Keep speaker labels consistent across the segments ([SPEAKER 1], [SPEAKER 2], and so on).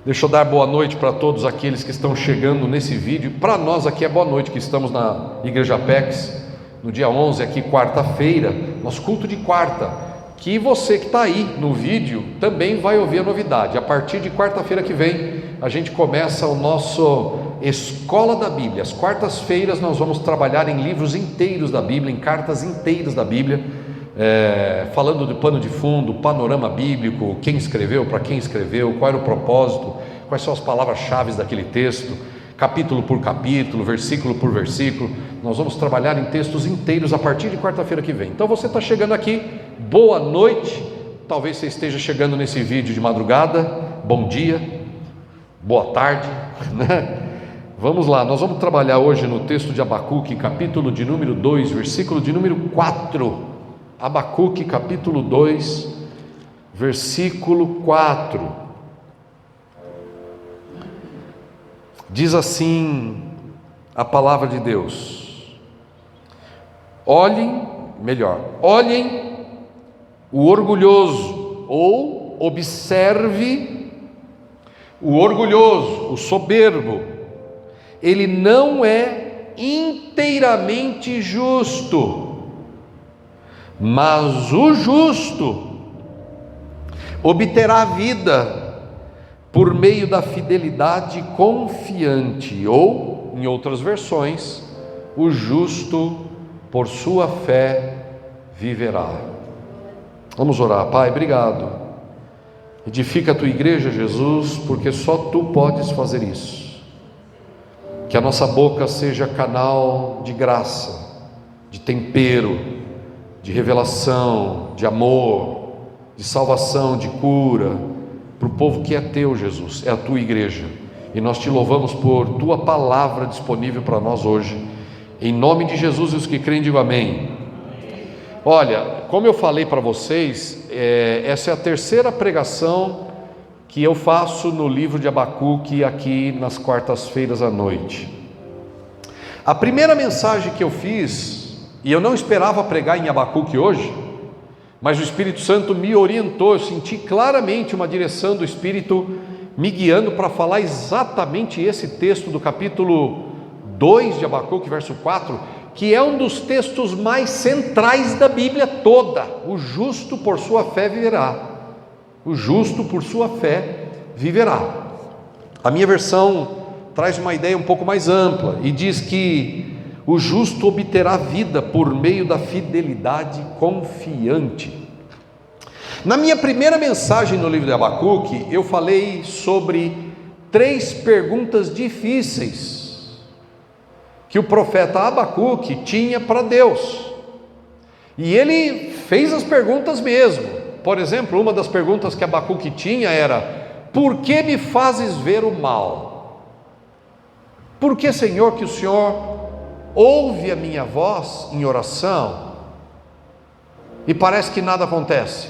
[SPEAKER 1] Deixa eu dar boa noite para todos aqueles que estão chegando nesse vídeo. Para nós aqui é boa noite, que estamos na Igreja Apex, no dia 11, aqui quarta-feira, nosso culto de quarta, que você que está aí no vídeo também vai ouvir a novidade. A partir de quarta-feira que vem, a gente começa o nosso Escola da Bíblia. Às quartas-feiras nós vamos trabalhar em livros inteiros da Bíblia, em cartas inteiras da Bíblia, falando do pano de fundo, panorama bíblico, quem escreveu, para quem escreveu, qual era o propósito, quais são as palavras-chave daquele texto, capítulo por capítulo, versículo por versículo. Nós vamos trabalhar em textos inteiros a partir de quarta-feira que vem. Então você está chegando aqui, boa noite. Talvez você esteja chegando nesse vídeo de madrugada, bom dia, boa tarde, né? Vamos lá, nós vamos trabalhar hoje no texto de Abacuque, capítulo de número 2, versículo de número 4. Abacuque, capítulo 2, versículo 4. Diz assim a palavra de Deus: olhem o orgulhoso, ou observe o orgulhoso, o soberbo. Ele não é inteiramente justo, mas o justo obterá vida por meio da fidelidade confiante, ou, em outras versões, o justo por sua fé viverá. Vamos orar. Pai, obrigado. Edifica a tua igreja, Jesus, porque só tu podes fazer isso. Que a nossa boca seja canal de graça, de tempero, de revelação, de amor, de salvação, de cura, para o povo que é teu, Jesus, é a tua igreja, e nós te louvamos por tua palavra disponível para nós hoje, em nome de Jesus. E os que creem, digam amém. Olha, como eu falei para vocês, essa é a terceira pregação que eu faço no livro de Abacuque, aqui nas quartas-feiras à noite. A primeira mensagem que eu fiz, e eu não esperava pregar em Abacuque hoje, mas o Espírito Santo me orientou, eu senti claramente uma direção do Espírito me guiando para falar exatamente esse texto do capítulo 2 de Abacuque, verso 4, que é um dos textos mais centrais da Bíblia toda. O justo por sua fé viverá. O justo por sua fé viverá. A minha versão traz uma ideia um pouco mais ampla e diz que o justo obterá vida por meio da fidelidade confiante. Na minha primeira mensagem no livro de Abacuque, eu falei sobre 3 perguntas difíceis que o profeta Abacuque tinha para Deus. E ele fez as perguntas mesmo. Por exemplo, uma das perguntas que Abacuque tinha era: por que me fazes ver o mal? Por que, Senhor, que o Senhor ouve a minha voz em oração e parece que nada acontece?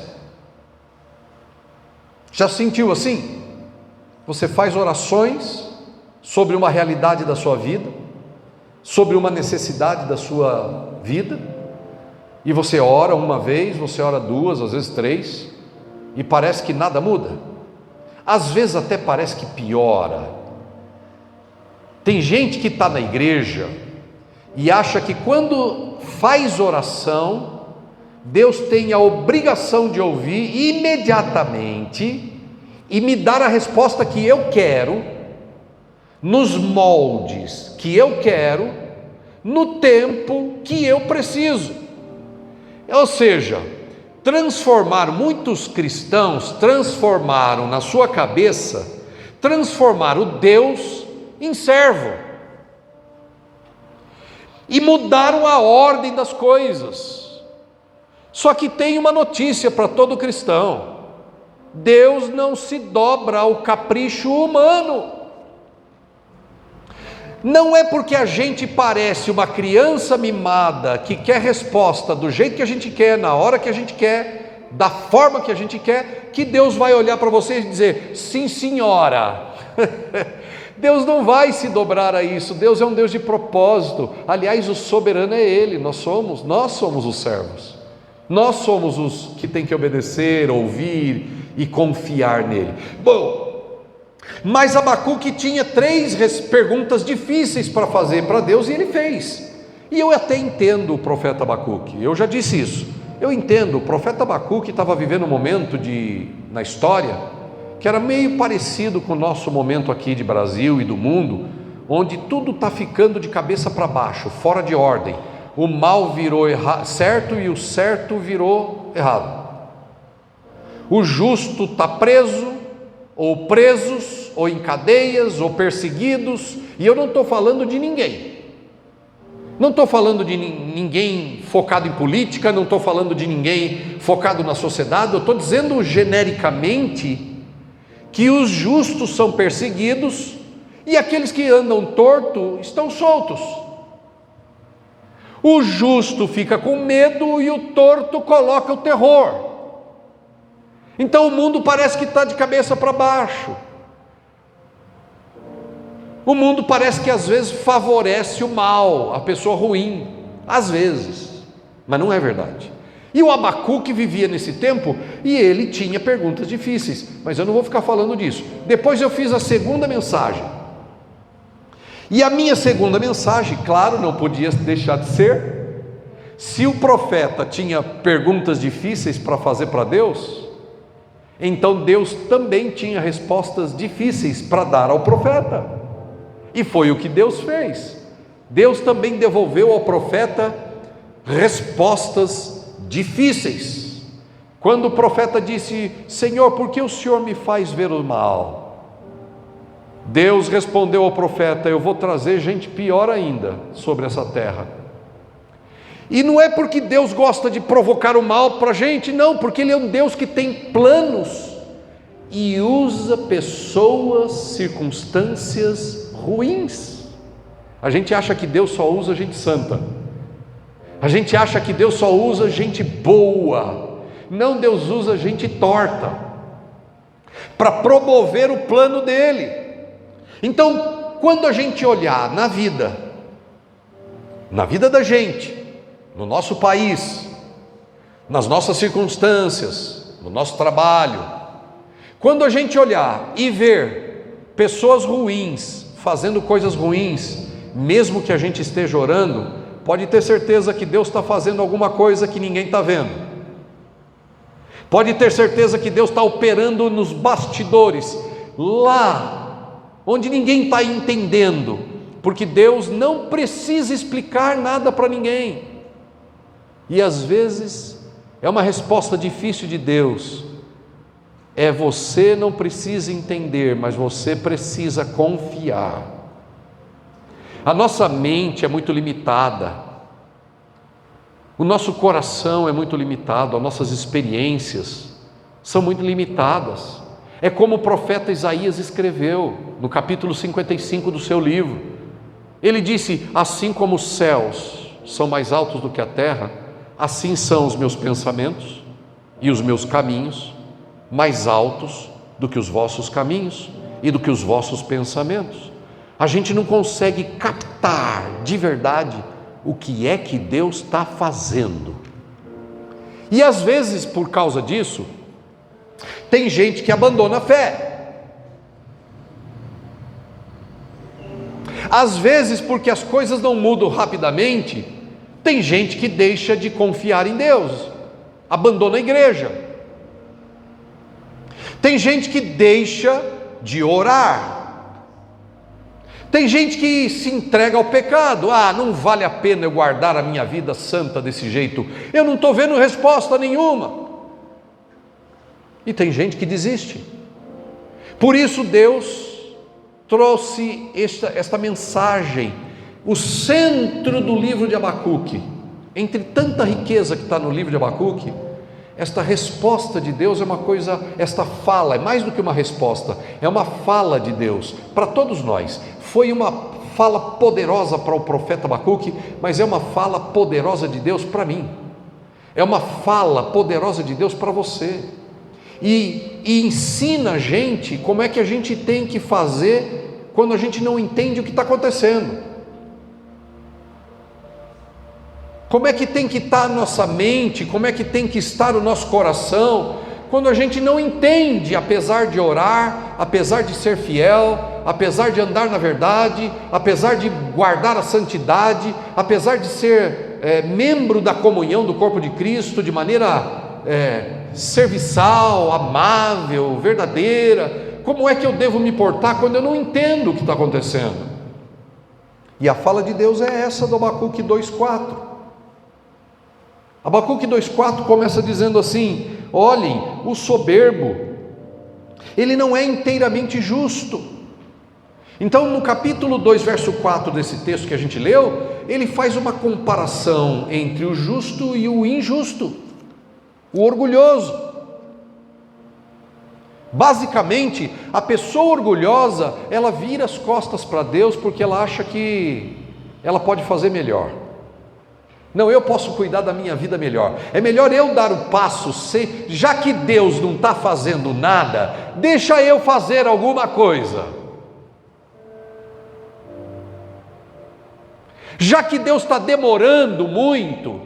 [SPEAKER 1] Já sentiu assim? Você faz orações sobre uma realidade da sua vida, sobre uma necessidade da sua vida, e você ora uma vez, você ora 2, às vezes 3, e parece que nada muda. Às vezes até parece que piora. Tem gente que está na igreja e acha que quando faz oração, Deus tem a obrigação de ouvir imediatamente e me dar a resposta que eu quero, nos moldes que eu quero, no tempo que eu preciso. Ou seja, muitos cristãos transformaram na sua cabeça, transformaram o Deus em servo, e mudaram a ordem das coisas. Só que tem uma notícia para todo cristão: Deus não se dobra ao capricho humano. Não é porque a gente parece uma criança mimada que quer resposta do jeito que a gente quer, na hora que a gente quer, da forma que a gente quer, que Deus vai olhar para você e dizer: sim, senhora. Deus não vai se dobrar a isso. Deus é um Deus de propósito. Aliás, o soberano é Ele, nós somos os servos. Nós somos os que tem que obedecer, ouvir e confiar nele. Bom, Mas Abacuque tinha 3 perguntas difíceis para fazer para Deus, e ele fez. E eu até entendo o profeta Abacuque, eu já disse isso. Eu entendo, o profeta Abacuque estava vivendo um momento na história que era meio parecido com o nosso momento aqui de Brasil e do mundo, onde tudo está ficando de cabeça para baixo, fora de ordem. O mal virou certo e o certo virou errado. O justo está preso, ou presos, ou em cadeias, ou perseguidos, e eu não estou falando de ninguém. Não estou falando de ninguém focado em política, não estou falando de ninguém focado na sociedade, eu estou dizendo genericamente que os justos são perseguidos e aqueles que andam torto estão soltos. O justo fica com medo e o torto coloca o terror. Então o mundo parece que está de cabeça para baixo. O mundo parece que às vezes favorece o mal, a pessoa ruim, às vezes, mas não é verdade. E o Abacuque vivia nesse tempo e ele tinha perguntas difíceis, mas eu não vou ficar falando disso. Depois eu fiz a segunda mensagem. E a minha segunda mensagem, claro, não podia deixar de ser, se o profeta tinha perguntas difíceis para fazer para Deus, então Deus também tinha respostas difíceis para dar ao profeta. E foi o que Deus fez. Deus também devolveu ao profeta respostas difíceis. Quando o profeta disse: Senhor, por que o Senhor me faz ver o mal? Deus respondeu ao profeta: eu vou trazer gente pior ainda sobre essa terra. E não é porque Deus gosta de provocar o mal para a gente, não, porque Ele é um Deus que tem planos e usa pessoas, circunstâncias ruins. A gente acha que Deus só usa gente santa, a gente acha que Deus só usa gente boa. Não, Deus usa gente torta para promover o plano dele. Então, quando a gente olhar na vida da gente, no nosso país, nas nossas circunstâncias, no nosso trabalho, quando a gente olhar e ver pessoas ruins fazendo coisas ruins, mesmo que a gente esteja orando, pode ter certeza que Deus está fazendo alguma coisa que ninguém está vendo. Pode ter certeza que Deus está operando nos bastidores, lá onde ninguém está entendendo, porque Deus não precisa explicar nada para ninguém. E às vezes é uma resposta difícil de Deus. Você não precisa entender, mas você precisa confiar. A nossa mente é muito limitada, o nosso coração é muito limitado, as nossas experiências são muito limitadas. É como o profeta Isaías escreveu no capítulo 55 do seu livro. Ele disse: assim como os céus são mais altos do que a terra, assim são os meus pensamentos e os meus caminhos mais altos do que os vossos caminhos e do que os vossos pensamentos. A gente não consegue captar de verdade o que é que Deus está fazendo. E às vezes, por causa disso, tem gente que abandona a fé. Às vezes, porque as coisas não mudam rapidamente, tem gente que deixa de confiar em Deus, abandona a igreja. Tem gente que deixa de orar. Tem gente que se entrega ao pecado. Não vale a pena eu guardar a minha vida santa desse jeito, eu não estou vendo resposta nenhuma. E tem gente que desiste. Por isso Deus trouxe esta mensagem, o centro do livro de Abacuque. Entre tanta riqueza que está no livro de Abacuque, esta resposta de Deus é uma coisa, esta fala é mais do que uma resposta, é uma fala de Deus para todos nós. Foi uma fala poderosa para o profeta Abacuque, mas é uma fala poderosa de Deus para mim, é uma fala poderosa de Deus para você, e ensina a gente como é que a gente tem que fazer quando a gente não entende o que está acontecendo. Como é que tem que estar a nossa mente, como é que tem que estar o nosso coração, quando a gente não entende, apesar de orar, apesar de ser fiel, apesar de andar na verdade, apesar de guardar a santidade, apesar de ser membro da comunhão do corpo de Cristo de maneira serviçal, amável, verdadeira, como é que eu devo me portar quando eu não entendo o que está acontecendo? E a fala de Deus é essa do Abacuque 2,4. Abacuque 2,4 começa dizendo assim: olhem, o soberbo, ele não é inteiramente justo. Então no capítulo 2, verso 4 desse texto que a gente leu, ele faz uma comparação entre o justo e o injusto, o orgulhoso. Basicamente, a pessoa orgulhosa, ela vira as costas para Deus porque ela acha que ela pode fazer melhor. Não, eu posso cuidar da minha vida melhor. É melhor eu dar o passo, já que Deus não está fazendo nada, deixa eu fazer alguma coisa. Já que Deus está demorando muito,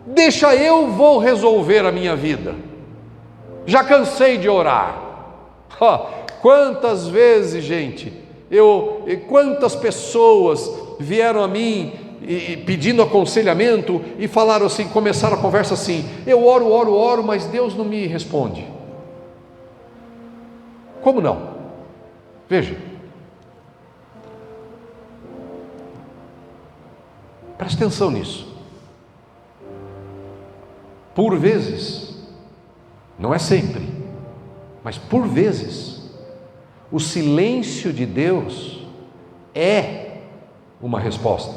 [SPEAKER 1] deixa eu vou resolver a minha vida. Já cansei de orar. Quantas vezes, gente, quantas pessoas vieram a mim pedindo aconselhamento e falaram assim, começaram a conversa assim: eu oro, mas Deus não me responde. Como não? Veja, presta atenção nisso. Por vezes, não é sempre, mas por vezes, o silêncio de Deus é uma resposta.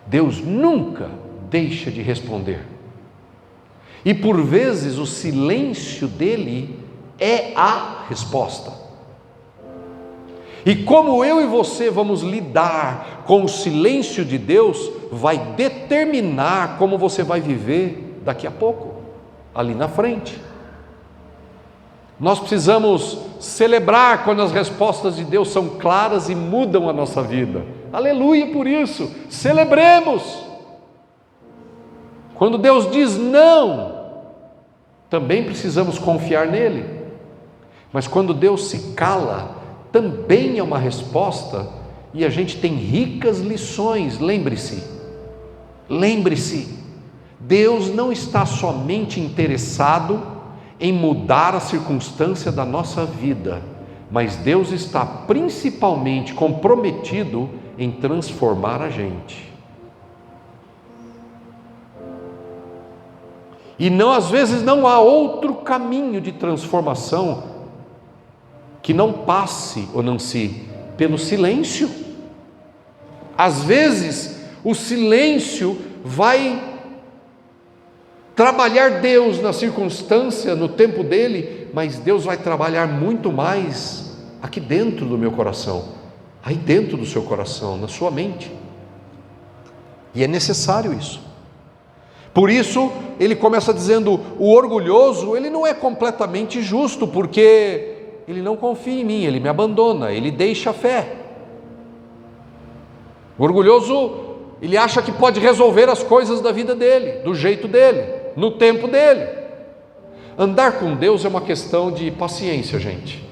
[SPEAKER 1] Deus nunca deixa de responder, e por vezes o silêncio dele é a resposta. E como eu e você vamos lidar com o silêncio de Deus, vai determinar como você vai viver daqui a pouco, ali na frente. Nós precisamos celebrar quando as respostas de Deus são claras e mudam a nossa vida. Aleluia por isso, celebremos. Quando Deus diz não, também precisamos confiar nele. Mas quando Deus se cala, também é uma resposta, e a gente tem ricas lições. Lembre-se, Deus não está somente interessado em mudar a circunstância da nossa vida, mas Deus está principalmente comprometido em transformar a gente. E não, às vezes não há outro caminho de transformação que não passe, ou não se, pelo silêncio. Às vezes o silêncio vai trabalhar Deus na circunstância, no tempo dele, mas Deus vai trabalhar muito mais aqui dentro do meu coração, aí dentro do seu coração, na sua mente. E é necessário isso. Por isso ele começa dizendo: o orgulhoso, ele não é completamente justo, porque ele não confia em mim, ele me abandona, ele deixa a fé. O orgulhoso, ele acha que pode resolver as coisas da vida dele, do jeito dele, no tempo dele. Andar com Deus é uma questão de paciência, gente.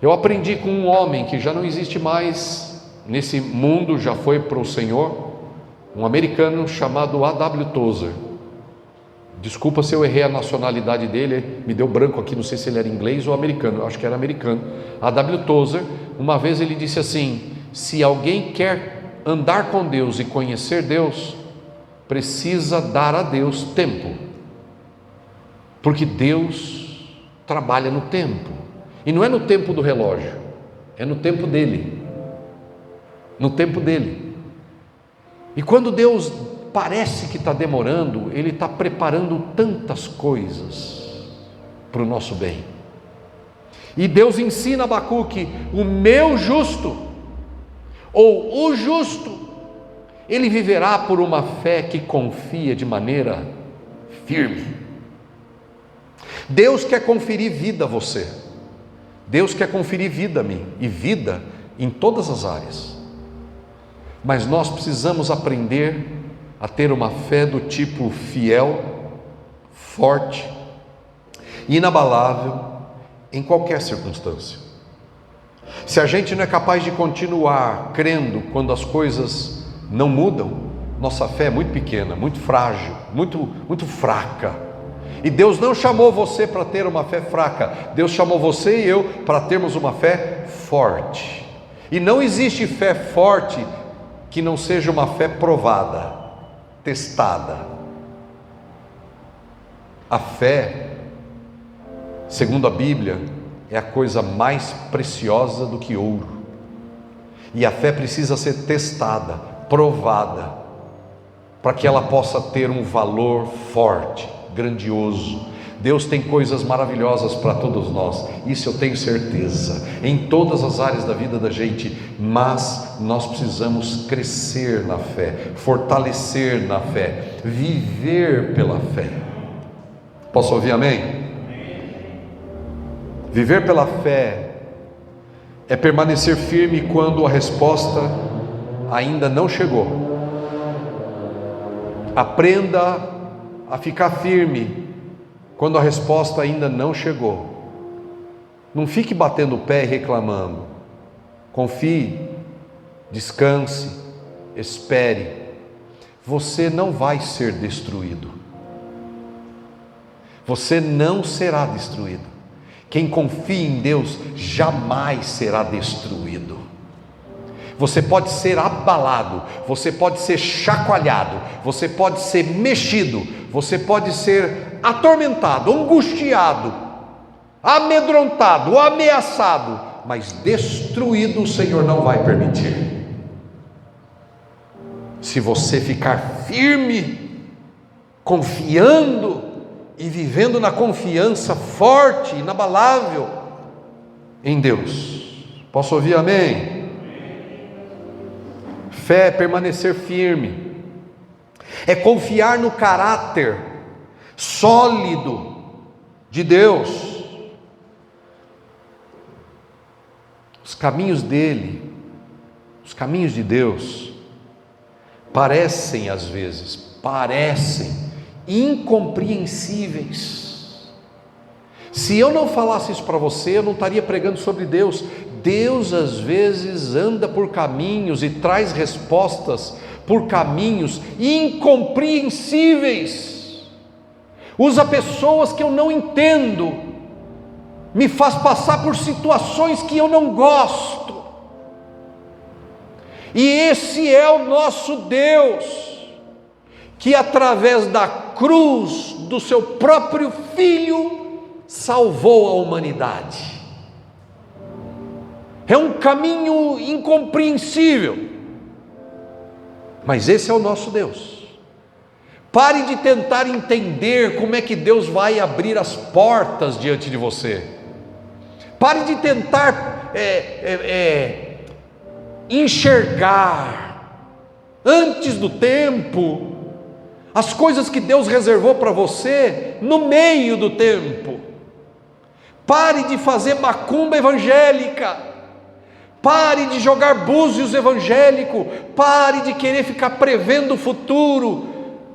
[SPEAKER 1] Eu aprendi com um homem que já não existe mais nesse mundo, já foi para o Senhor, um americano chamado A.W. Tozer. Desculpa se eu errei a nacionalidade dele, me deu branco aqui, não sei se ele era inglês ou americano, acho que era americano. A.W. Tozer, uma vez ele disse assim: se alguém quer andar com Deus e conhecer Deus, precisa dar a Deus tempo, porque Deus trabalha no tempo, e não é no tempo do relógio, é no tempo dele, no tempo dele. E quando Deus parece que está demorando, ele está preparando tantas coisas para o nosso bem. E Deus ensina a Abacuque: o meu justo, ou o justo, ele viverá por uma fé que confia de maneira firme. Deus quer conferir vida a você, Deus quer conferir vida a mim, e vida em todas as áreas. mas nós precisamos aprender a ter uma fé do tipo fiel, forte, inabalável em qualquer circunstância. Se a gente não é capaz de continuar crendo quando as coisas não mudam, nossa fé é muito pequena, muito frágil, muito fraca. E Deus não chamou você para ter uma fé fraca, Deus chamou você e eu para termos uma fé forte. E não existe fé forte que não seja uma fé provada, testada. A fé, segundo a Bíblia, é a coisa mais preciosa do que ouro. E a fé precisa ser testada, provada, para que ela possa ter um valor forte, grandioso. Deus tem coisas maravilhosas para todos nós, isso eu tenho certeza, em todas as áreas da vida da gente, mas nós precisamos crescer na fé, fortalecer na fé, viver pela fé. Posso ouvir amém? Viver pela fé é permanecer firme quando a resposta ainda não chegou. Aprenda a ficar firme quando a resposta ainda não chegou. Não fique batendo o pé e reclamando. Confie, descanse, espere. Você não vai ser destruído. Você não será destruído. Quem confia em Deus jamais será destruído. Você pode ser abalado, você pode ser chacoalhado, você pode ser mexido, você pode ser atormentado, angustiado, amedrontado, ameaçado, mas destruído o Senhor não vai permitir. Se você ficar firme, confiando e vivendo na confiança forte, inabalável em Deus. Posso ouvir amém? Fé é permanecer firme, é confiar no caráter sólido de Deus. Os caminhos dele, os caminhos de Deus, parecem às vezes, incompreensíveis. Se eu não falasse isso para você, eu não estaria pregando sobre Deus. Deus às vezes anda por caminhos e traz respostas por caminhos incompreensíveis. Usa pessoas que eu não entendo, me faz passar por situações que eu não gosto. E esse é o nosso Deus, que através da cruz do seu próprio Filho salvou a humanidade. É um caminho incompreensível, mas esse é o nosso Deus. Pare de tentar entender como é que Deus vai abrir as portas diante de você. Pare de tentar enxergar antes do tempo as coisas que Deus reservou para você no meio do tempo. Pare de fazer macumba evangélica. Pare de jogar búzios evangélicos. Pare de querer ficar prevendo o futuro.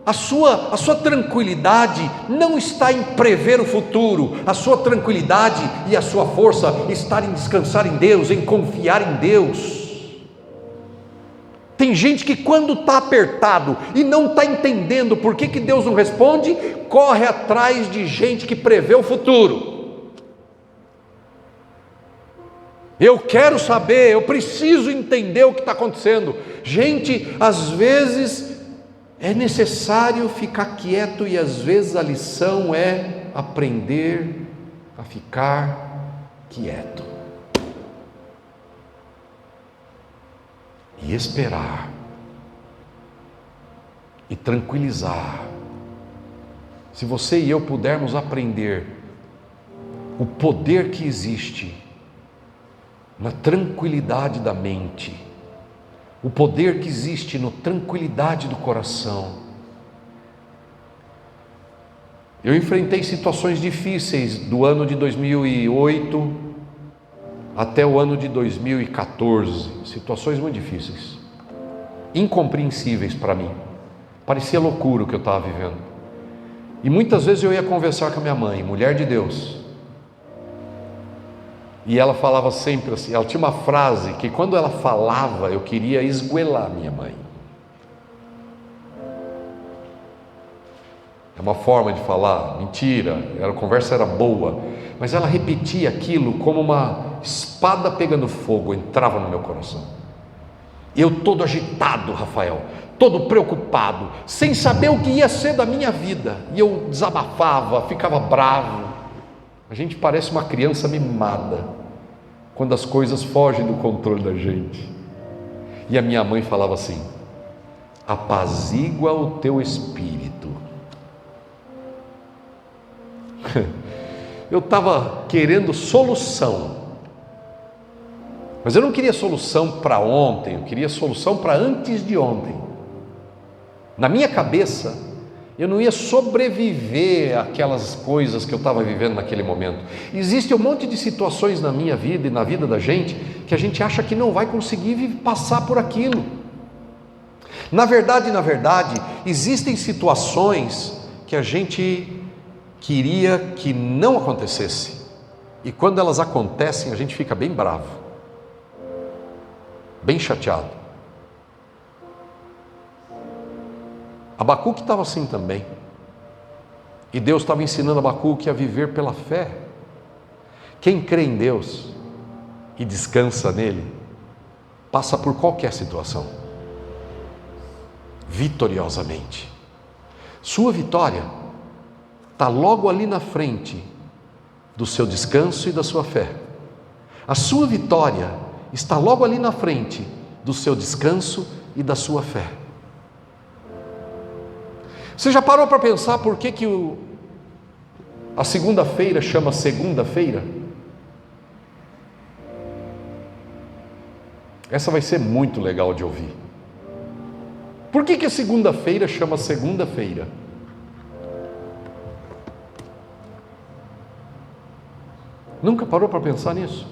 [SPEAKER 1] A sua tranquilidade não está em prever o futuro. A sua tranquilidade e a sua força está em descansar em Deus, em confiar em Deus. Tem gente que quando está apertado e não está entendendo por que Deus não responde, corre atrás de gente que prevê o futuro. Eu quero saber, eu preciso entender o que está acontecendo. Gente, às vezes é necessário ficar quieto e às vezes a lição é aprender a ficar quieto e esperar e tranquilizar. Se você e eu pudermos aprender o poder que existe na tranquilidade da mente, o poder que existe na tranquilidade do coração. Eu enfrentei situações difíceis do ano de 2008 até o ano de 2014, situações muito difíceis. incompreensíveis para mim. Parecia loucura o que eu estava vivendo. E muitas vezes eu ia conversar com a minha mãe, mulher de Deus, e ela falava sempre assim, ela tinha uma frase que quando ela falava eu queria esgoelar minha mãe. É uma forma de falar, mentira, a conversa era boa, mas ela repetia aquilo como uma espada pegando fogo, entrava no meu coração. Eu todo agitado, Rafael, todo preocupado, sem saber o que ia ser da minha vida, e eu desabafava, ficava bravo. A gente parece uma criança mimada quando as coisas fogem do controle da gente. E a minha mãe falava assim: apazigua o teu espírito. Eu estava querendo solução, mas eu não queria solução para ontem, eu queria solução para antes de ontem. Na minha cabeça, eu não ia sobreviver àquelas coisas que eu estava vivendo naquele momento. Existe um monte de situações na minha vida e na vida da gente que a gente acha que não vai conseguir passar por aquilo. Na verdade, existem situações que a gente queria que não acontecesse, e quando elas acontecem a gente fica bem bravo, bem chateado. Abacuque estava assim também, e Deus estava ensinando Abacuque a viver pela fé. Quem crê em Deus e descansa nele, passa por qualquer situação vitoriosamente. Sua vitória está logo ali na frente do seu descanso e da sua fé. A sua vitória está logo ali na frente do seu descanso e da sua fé. Você já parou para pensar por que a segunda-feira chama segunda-feira? Essa vai ser muito legal de ouvir. Por que a segunda-feira chama segunda-feira? Nunca parou para pensar nisso?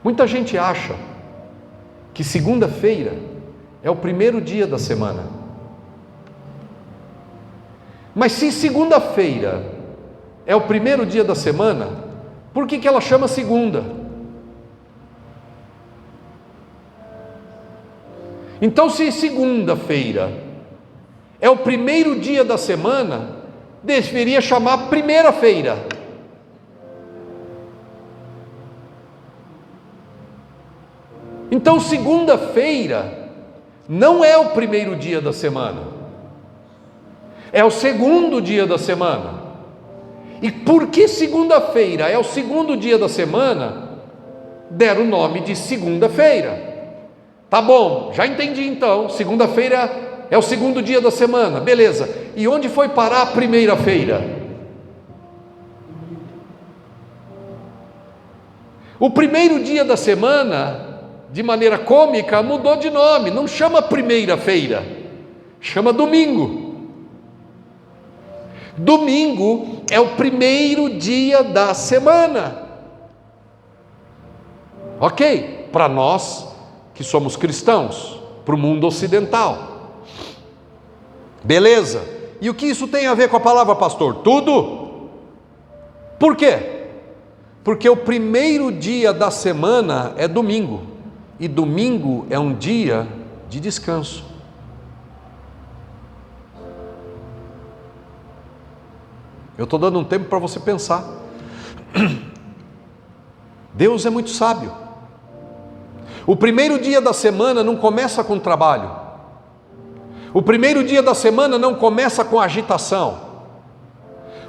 [SPEAKER 1] Muita gente acha que segunda-feira é o primeiro dia da semana. Mas se segunda-feira é o primeiro dia da semana, por que ela chama segunda? Então, se segunda-feira é o primeiro dia da semana, deveria chamar primeira-feira. Então, segunda-feira não é o primeiro dia da semana, é o segundo dia da semana. E porque segunda-feira é o segundo dia da semana, deram o nome de segunda-feira. Tá bom, já entendi então, segunda-feira é o segundo dia da semana, beleza. E onde foi parar a primeira-feira? O primeiro dia da semana, de maneira cômica, mudou de nome, não chama primeira-feira, chama domingo. Domingo é o primeiro dia da semana. Ok, para nós que somos cristãos, para o mundo ocidental. Beleza, e o que isso tem a ver com a palavra, pastor? Tudo. Por quê? Porque o primeiro dia da semana é domingo, e domingo é um dia de descanso. Eu estou dando um tempo para você pensar. Deus é muito sábio. O primeiro dia da semana não começa com trabalho. O primeiro dia da semana não começa com agitação.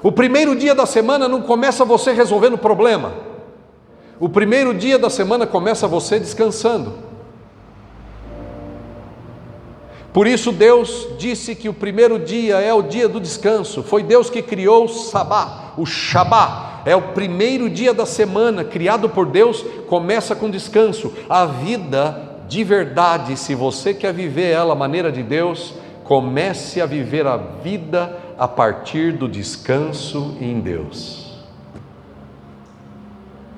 [SPEAKER 1] O primeiro dia da semana não começa você resolvendo problema. O primeiro dia da semana começa você descansando. Por isso Deus disse que o primeiro dia é o dia do descanso. Foi Deus que criou o sabá, o Shabá. É o primeiro dia da semana, criado por Deus, começa com descanso. A vida de verdade, se você quer viver ela à maneira de Deus, comece a viver a vida a partir do descanso em Deus.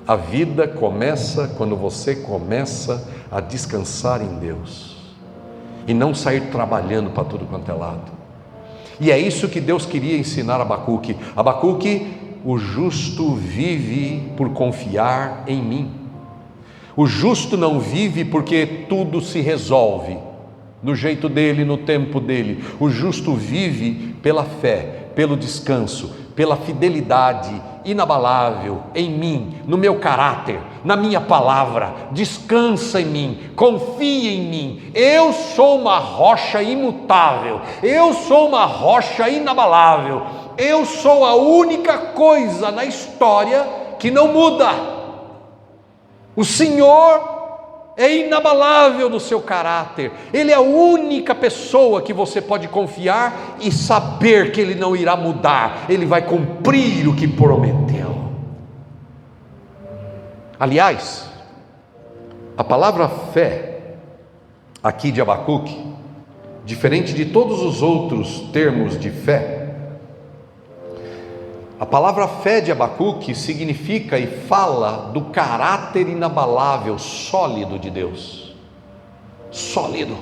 [SPEAKER 1] A vida começa quando você começa a descansar em Deus e não sair trabalhando para tudo quanto é lado. E é isso que Deus queria ensinar a Abacuque. Abacuque, o justo vive por confiar em mim. O justo não vive porque tudo se resolve no jeito dele, no tempo dele. O justo vive pela fé, pelo descanso, pela fidelidade inabalável em mim, no meu caráter, na minha palavra. Descansa em mim, confia em mim. Eu sou uma rocha imutável, eu sou uma rocha inabalável, eu sou a única coisa na história que não muda. O Senhor é inabalável no seu caráter, Ele é a única pessoa que você pode confiar e saber que Ele não irá mudar, Ele vai cumprir o que prometeu. Aliás, a palavra fé, aqui de Abacuque, diferente de todos os outros termos de fé, a palavra fé de Abacuque significa e fala do caráter inabalável, sólido de Deus. Sólido.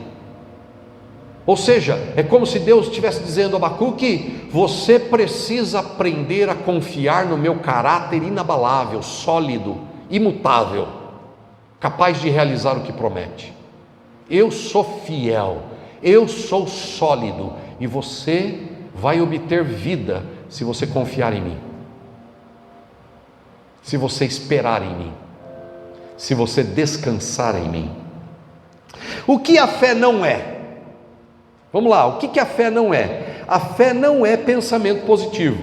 [SPEAKER 1] Ou seja, é como se Deus estivesse dizendo a Abacuque: você precisa aprender a confiar no meu caráter inabalável, sólido, imutável, capaz de realizar o que promete. Eu sou fiel, eu sou sólido, e você vai obter vida se você confiar em mim, se você esperar em mim, se você descansar em mim. O que a fé não é? Vamos lá, o que a fé não é? A fé não é pensamento positivo.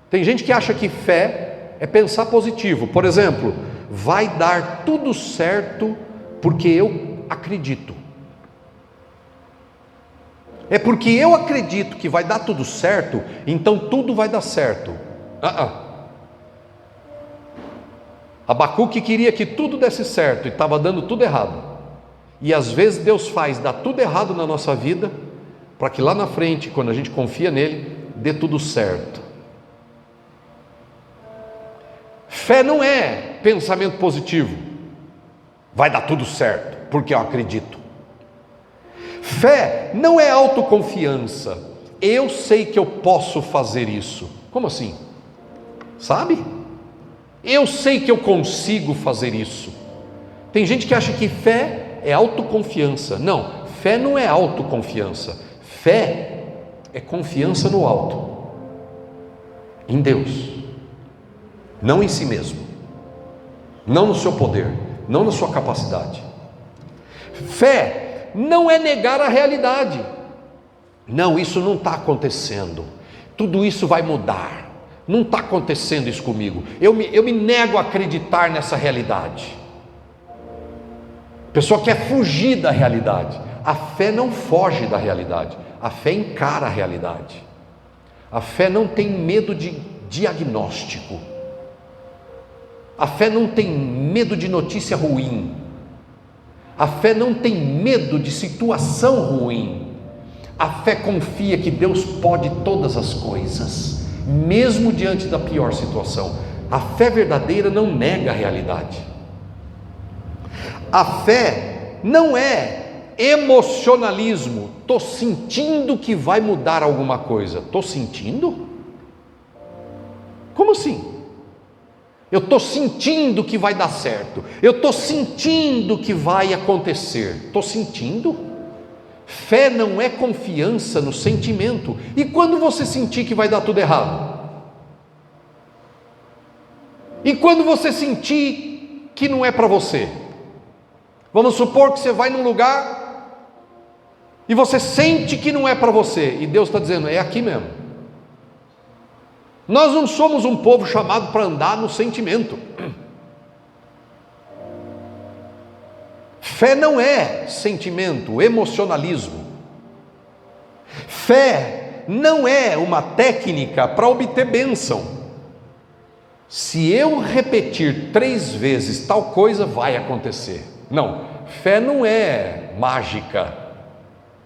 [SPEAKER 1] Tem gente que acha que fé é pensar positivo. Por exemplo, vai dar tudo certo porque eu acredito. É porque eu acredito que vai dar tudo certo, então tudo vai dar certo. Abacuque queria que tudo desse certo e estava dando tudo errado. E às vezes Deus faz dar tudo errado na nossa vida, para que lá na frente, quando a gente confia nele, dê tudo certo. Fé não é pensamento positivo, vai dar tudo certo porque eu acredito. Fé não é autoconfiança, eu sei que eu posso fazer isso. Como assim? Sabe? Eu sei que eu consigo fazer isso. Tem gente que acha que fé é autoconfiança. Não, fé não é autoconfiança. Fé é confiança no alto, em Deus, não em si mesmo, não no seu poder, não na sua capacidade. Fé não é negar a realidade. Não, isso não está acontecendo, tudo isso vai mudar, não está acontecendo isso comigo, eu me nego a acreditar nessa realidade. A pessoa quer fugir da realidade. A fé não foge da realidade, a fé encara a realidade. A fé não tem medo de diagnóstico, a fé não tem medo de notícia ruim, a fé não tem medo de situação ruim. A fé confia que Deus pode todas as coisas, mesmo diante da pior situação. A fé verdadeira não nega a realidade. A fé não é emocionalismo. Estou sentindo que vai mudar alguma coisa. Estou sentindo? Como assim? Eu estou sentindo que vai dar certo, eu estou sentindo que vai acontecer. Estou sentindo? Fé não é confiança no sentimento. E quando você sentir que vai dar tudo errado? E quando você sentir que não é para você? Vamos supor que você vai num lugar e você sente que não é para você, e Deus está dizendo: é aqui mesmo. Nós não somos um povo chamado para andar no sentimento. Fé não é sentimento, emocionalismo. Fé não é uma técnica para obter bênção. Se eu repetir 3 vezes tal coisa, vai acontecer. Não, fé não é mágica,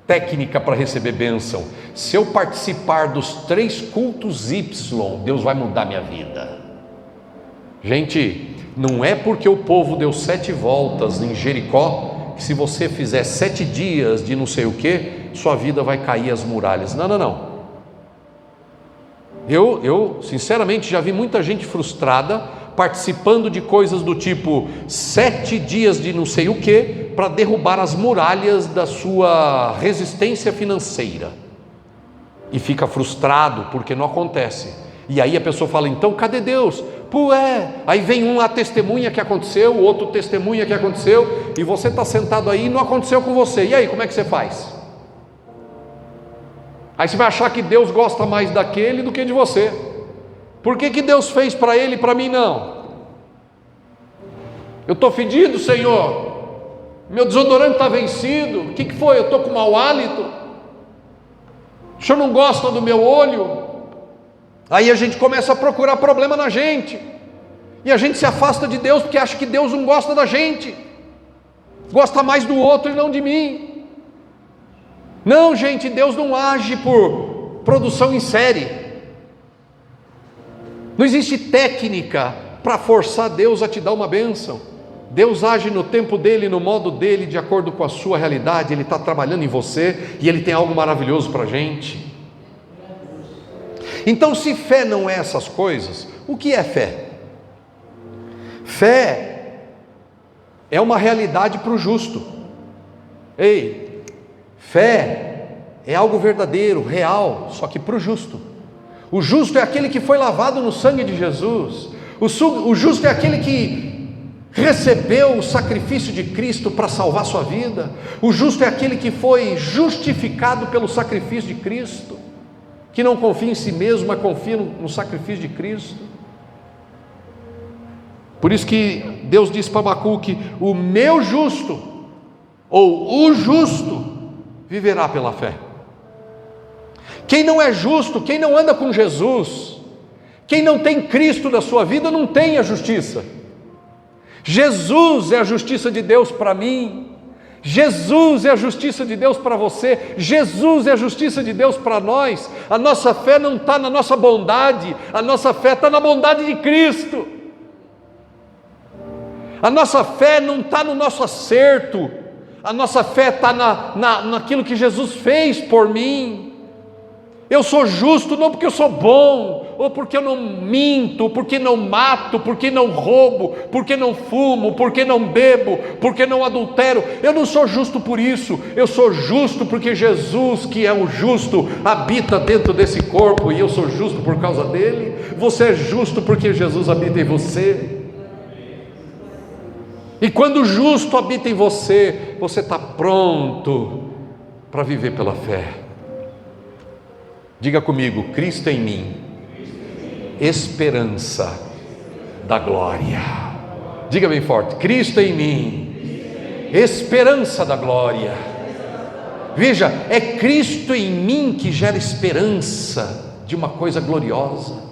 [SPEAKER 1] técnica para receber bênção. Se eu participar dos 3 cultos Y, Deus vai mudar minha vida. Gente, não é porque o povo deu 7 voltas em Jericó, que se você fizer 7 dias de não sei o que, sua vida vai cair as muralhas. Não, não, não. Eu sinceramente já vi muita gente frustrada participando de coisas do tipo 7 dias de não sei o que para derrubar as muralhas da sua resistência financeira, e fica frustrado porque não acontece. E aí a pessoa fala: então cadê Deus? Aí vem um lá testemunha que aconteceu, o outro testemunha que aconteceu, e você está sentado aí e não aconteceu com você. E aí, como é que você faz? Aí você vai achar que Deus gosta mais daquele do que de você. Por que Deus fez para ele e para mim não? Eu estou fedido, Senhor, meu desodorante está vencido. O que foi? Eu estou com mau hálito? O Senhor não gosta do meu olho? Aí a gente começa a procurar problema na gente, e a gente se afasta de Deus porque acha que Deus não gosta da gente, gosta mais do outro e não de mim. Não, gente, Deus não age por produção em série. Não existe técnica para forçar Deus a te dar uma bênção. Deus age no tempo dele, no modo dele, de acordo com a sua realidade. Ele está trabalhando em você e ele tem algo maravilhoso para a gente. Então, se fé não é essas coisas, o que é fé? Fé é uma realidade para o justo. Ei, fé é algo verdadeiro, real, só que para o justo. O justo é aquele que foi lavado no sangue de Jesus. O justo é aquele que recebeu o sacrifício de Cristo para salvar sua vida. O justo é aquele que foi justificado pelo sacrifício de Cristo, que não confia em si mesmo, mas confia no sacrifício de Cristo. Por isso que Deus disse para Abacuque: o meu justo, ou o justo, viverá pela fé. Quem não é justo, quem não anda com Jesus, quem não tem Cristo na sua vida, não tem a justiça. Jesus é a justiça de Deus para mim, Jesus é a justiça de Deus para você, Jesus é a justiça de Deus para nós. A nossa fé não está na nossa bondade, a nossa fé está na bondade de Cristo. A nossa fé não está no nosso acerto, a nossa fé está naquilo que Jesus fez por mim. Eu sou justo não porque eu sou bom, ou porque eu não minto, porque não mato, porque não roubo, porque não fumo, porque não bebo, porque não adultero. Eu não sou justo por isso. Eu sou justo porque Jesus, que é o justo, habita dentro desse corpo, e eu sou justo por causa dele. Você é justo porque Jesus habita em você. E quando o justo habita em você, você está pronto para viver pela fé. Diga comigo: Cristo em mim, esperança da glória. Diga bem forte: Cristo em mim, esperança da glória. Veja, é Cristo em mim que gera esperança de uma coisa gloriosa.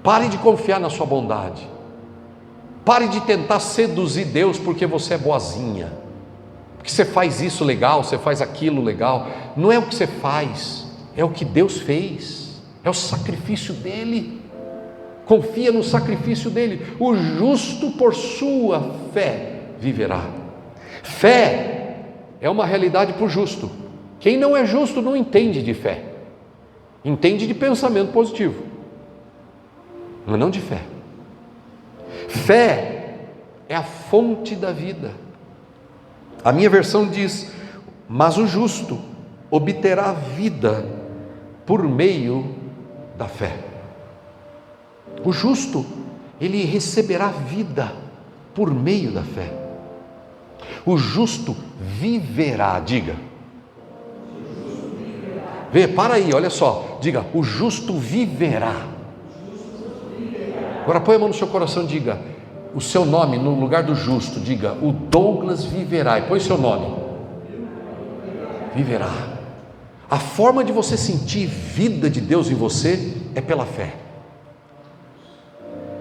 [SPEAKER 1] Pare de confiar na sua bondade. Pare de tentar seduzir Deus porque você é boazinha, porque você faz isso legal, você faz aquilo legal. Não é o que você faz, é o que Deus fez, é o sacrifício dele. Confia no sacrifício dele. O justo por sua fé viverá. Fé é uma realidade para o justo. Quem não é justo não entende de fé, entende de pensamento positivo, mas não de fé. Fé é a fonte da vida. A minha versão diz: mas o justo obterá vida por meio da fé. O justo, ele receberá vida por meio da fé. O justo viverá. Diga. Vê, para aí, olha só. Diga: o justo viverá. Agora põe a mão no seu coração e diga o seu nome no lugar do justo. Diga: o Douglas viverá. E põe seu nome. Viverá. A forma de você sentir vida de Deus em você é pela fé.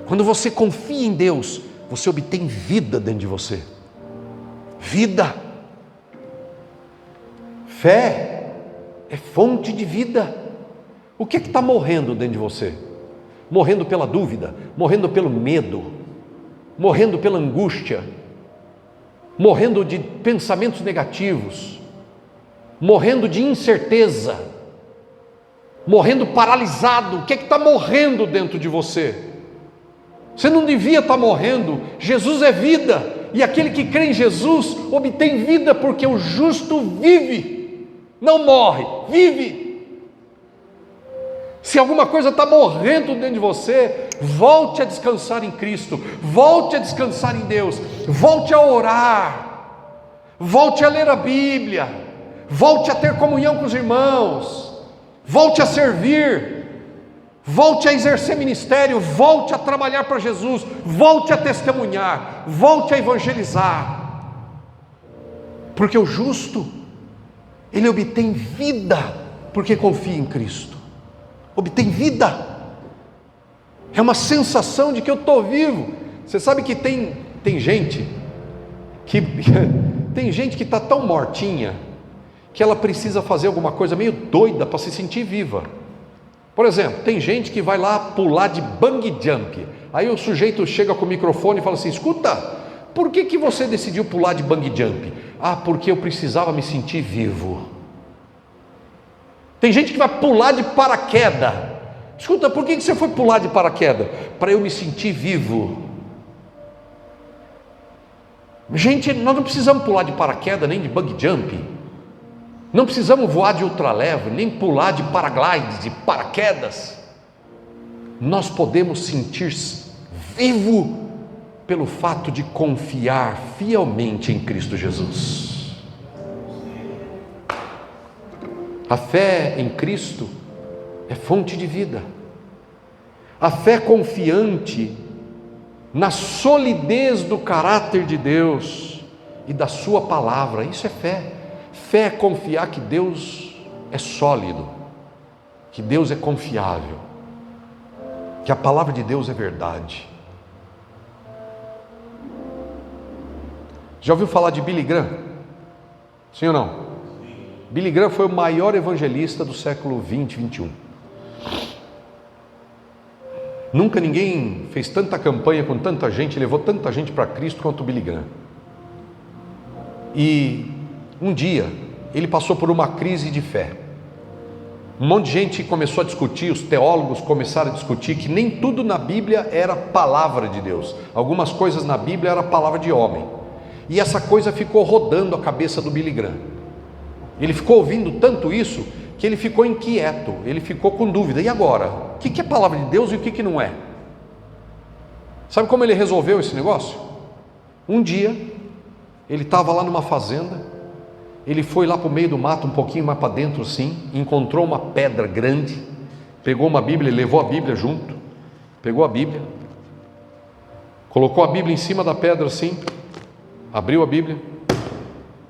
[SPEAKER 1] Quando você confia em Deus, você obtém vida dentro de você. Vida. Fé é fonte de vida. O que está morrendo dentro de você? morrendo pela dúvida, morrendo pelo medo, morrendo pela angústia, morrendo de pensamentos negativos, morrendo de incerteza, morrendo paralisado. O que é que está morrendo dentro de você? Você não devia estar morrendo. Jesus é vida, e aquele que crê em Jesus obtém vida, porque o justo vive, não morre, vive. Se alguma coisa está morrendo dentro de você, volte a descansar em Cristo, volte a descansar em Deus, volte a orar, volte a ler a Bíblia, volte a ter comunhão com os irmãos, volte a servir, volte a exercer ministério, volte a trabalhar para Jesus, volte a testemunhar, volte a evangelizar, porque o justo, ele obtém vida, porque confia em Cristo. Obtém vida, é uma sensação de que eu estou vivo. Você sabe que tem gente que tem gente que está tão mortinha que ela precisa fazer alguma coisa meio doida para se sentir viva. Por exemplo, tem gente que vai lá pular de bungee jump, aí o sujeito chega com o microfone e fala assim: escuta, por que você decidiu pular de bungee jump? Ah, porque eu precisava me sentir vivo. Tem gente que vai pular de paraquedas. Escuta, por que você foi pular de paraquedas? Para eu me sentir vivo. Gente, nós não precisamos pular de paraquedas, nem de bungee jump. Não precisamos voar de ultraleve, nem pular de paraglide, de paraquedas. Nós podemos sentir vivo pelo fato de confiar fielmente em Cristo Jesus. A fé em Cristo é fonte de vida. A fé confiante na solidez do caráter de Deus e da sua palavra, isso é fé. Fé é confiar que Deus é sólido, que Deus é confiável, que a palavra de Deus é verdade. Já ouviu falar de Billy Graham? Sim ou não? Billy Graham foi o maior evangelista do século 20, 21. Nunca ninguém fez tanta campanha com tanta gente, levou tanta gente para Cristo quanto Billy Graham. E um dia ele passou por uma crise de fé. Um monte de gente começou a discutir, os teólogos começaram a discutir que nem tudo na Bíblia era palavra de Deus. Algumas coisas na Bíblia era palavra de homem. E essa coisa ficou rodando a cabeça do Billy Graham. Ele ficou ouvindo tanto isso que ele ficou inquieto, ele ficou com dúvida. E agora? O que é palavra de Deus e o que não é? Sabe como ele resolveu esse negócio? Um dia, ele estava lá numa fazenda, ele foi lá para o meio do mato, um pouquinho mais para dentro assim, encontrou uma pedra grande, pegou uma Bíblia, levou a Bíblia junto, pegou a Bíblia, colocou a Bíblia em cima da pedra assim, abriu a Bíblia,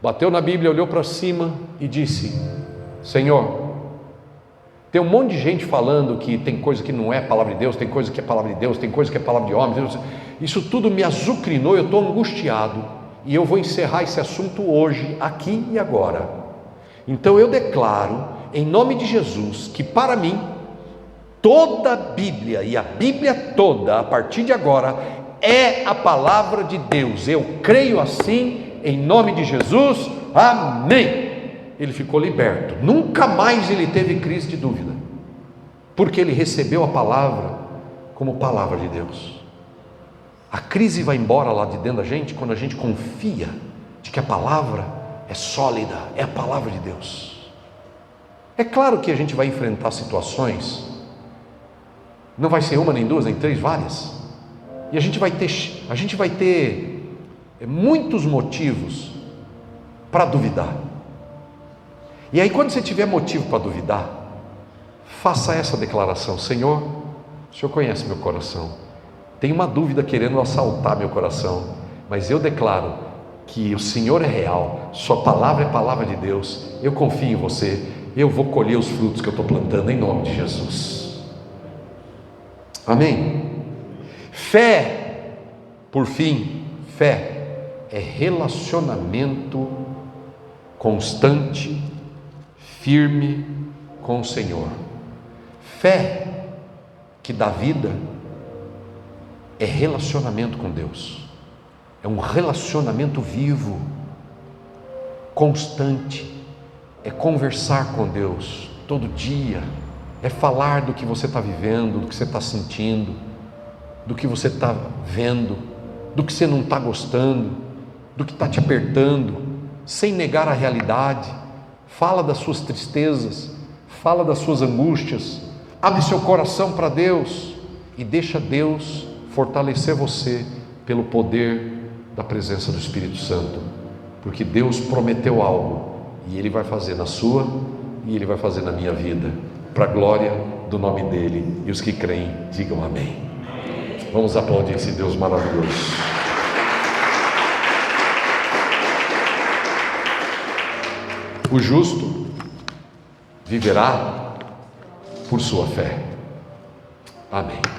[SPEAKER 1] bateu na Bíblia, olhou para cima e disse: Senhor, tem um monte de gente falando que tem coisa que não é palavra de Deus, tem coisa que é palavra de Deus, tem coisa que é palavra de homem. Isso tudo me azucrinou, eu estou angustiado, e eu vou encerrar esse assunto hoje, aqui e agora. Então eu declaro, em nome de Jesus, que para mim, toda a Bíblia, e a Bíblia toda, a partir de agora, é a palavra de Deus. Eu creio assim, em nome de Jesus, amém. Ele ficou liberto, nunca mais ele teve crise de dúvida, porque ele recebeu a palavra como palavra de Deus. A crise vai embora lá de dentro da gente quando a gente confia de que a palavra é sólida, é a palavra de Deus. É claro que a gente vai enfrentar situações, não vai ser uma, nem duas, nem três, várias, e a gente vai ter muitos motivos para duvidar. E aí, quando você tiver motivo para duvidar, faça essa declaração: Senhor, o Senhor conhece meu coração, tem uma dúvida querendo assaltar meu coração, mas eu declaro que o Senhor é real, sua palavra é palavra de Deus, eu confio em você, eu vou colher os frutos que eu estou plantando em nome de Jesus. Amém? Fé, por fim, fé é relacionamento constante, firme com o Senhor. Fé que dá vida é relacionamento com Deus. É um relacionamento vivo, constante. É conversar com Deus todo dia. É falar do que você está vivendo, do que você está sentindo, do que você está vendo, do que você não está gostando, do que está te apertando, sem negar a realidade. Fala das suas tristezas, fala das suas angústias, abre seu coração para Deus e deixa Deus fortalecer você pelo poder da presença do Espírito Santo, porque Deus prometeu algo e Ele vai fazer na sua e Ele vai fazer na minha vida, para a glória do nome dEle. E os que creem, digam amém. Vamos aplaudir esse Deus maravilhoso. O justo viverá por sua fé. Amém.